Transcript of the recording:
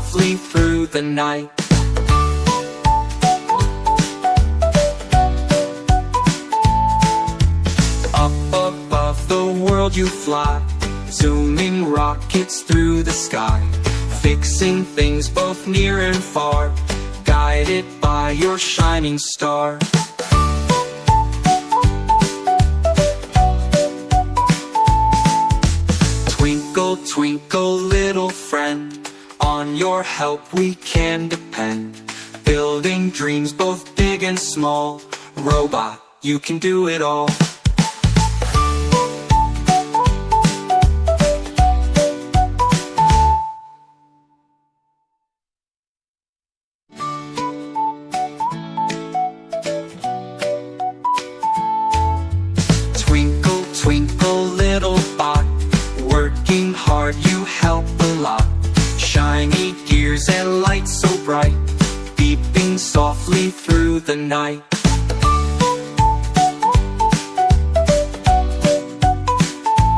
softly through the night. Up above the world you fly, zooming rockets through the sky, fixing things both near and far, guided by your shining star. Twinkle, twinkle, little friend, on your help we can depend. Building dreams both big and small, robot, you can do it all. Twinkle, twinkle, little bot, working hard you help a lot. Shiny gears and lights so bright, beeping softly through the night.